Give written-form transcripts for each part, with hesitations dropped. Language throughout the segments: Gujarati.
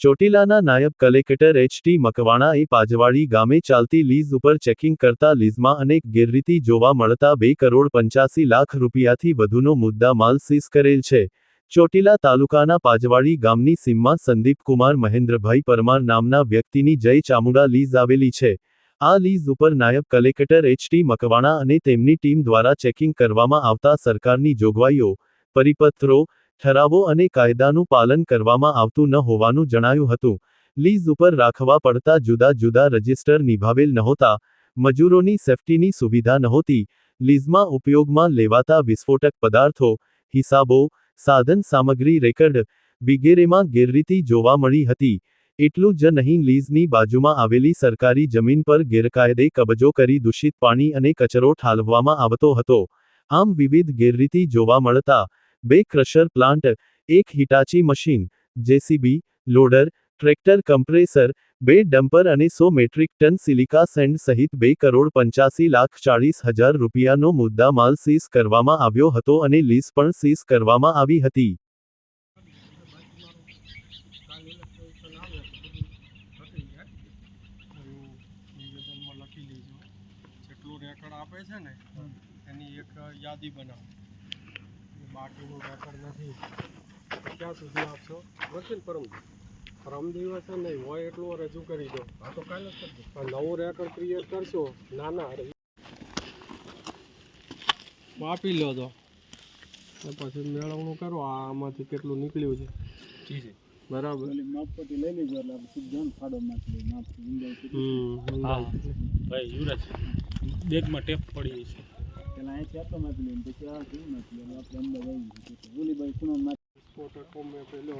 ચોટીલાના નાયબ કલેક્ટર એચ.ટી. મકવાણાએ પાજવાડી ગામે ચાલતી લીઝ ઉપર ચેકિંગ કરતા લીઝમાં અનેક ગેરરીતિ જોવા મળતા 2,85 લાખ રૂપિયાથી વધુનો મુદ્દામાલ સીઝ કરેલ છે. ચોટીલા તાલુકાના પાજવાડી ગામની સીમમાં સંદીપકુમાર મહેન્દ્રભાઈ પરમાર નામના વ્યક્તિની જય ચામુંડા લીઝ આવેલી છે. આ લીઝ ઉપર નાયબ કલેક્ટર એચ.ટી. મકવાણા અને તેમની ટીમ દ્વારા ચેકિંગ કરવામાં આવતા સરકારની જોગવાઈઓ, પરિપત્રો, ઠરાવો અને કાયદાનું પાલન કરવામાં આવતું ન હોવાનું જણાયું હતું. લીઝ ઉપર રાખવા પડતા જુદા જુદા રજિસ્ટર નિભાવેલ નહોતા, મજૂરોની સેફટીની સુવિધા નહોતી, લીઝમાં ઉપયોગમાં લેવાતા વિસ્ફોટક પદાર્થો, હિસાબો, સાધન સામગ્રી રેકર્ડ વગેરેમાં ગેરરીતિ જોવા મળી હતી. એટલું જ નહીં, લીઝની બાજુમાં આવેલી સરકારી જમીન પર ગેરકાયદે કબજો કરી દૂષિત પાણી અને કચરો ઠાલવવામાં આવતો હતો. આમ વિવિધ ગેરરીતિ જોવા મળતા 2 crusher plant, 1 Hitachi machine, JCB, loader, tractor compressor, 2 dumper અને 100 મેટ્રિક ટન સિલિકા સેન્ડ સહિત 2,85,40,000 રૂપિયાનો મુદ્દામાલ સીઝ કરવામાં આવ્યો હતો અને લીઝ પણ સીઝ કરવામાં આવી હતી. જેટલું રેકર્ડ આપે છે ને એની એક યાદી બનાવો. બાકીનું રેકર્ડ નથી ક્યાં સુધી આપશો? નથી પરમ દિવસે નહીં હોય એટલું રજૂ કરી દો. હા તો કાલે જ કરજો. નવું રેકર્ડ ક્રિએટ કરશો. ના માપી લો તો પછી મેળવણું કરો. આમાંથી કેટલું નીકળ્યું છે બરાબર. માપપટ્ટી લઈ લીધો એટલે આપણે સીધો ફાડો નાખી ભાઈ યુવરાજ બેગમાં ટેપ પડી છે. પેલા અહીંથી આપતો માપી લઈને પછી આ કેવું નથી આપણે અંદર આવી ગયું. ખૂણા સ્પોટર મેં પેલો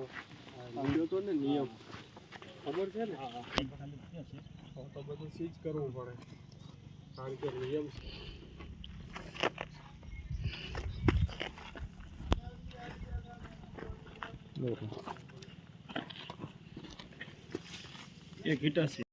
આવ્યો હતો ને નિયમ ખબર છે ને? તો બધું સીજ કરવું પડે કારણ કે નિયમ એક હિટાસી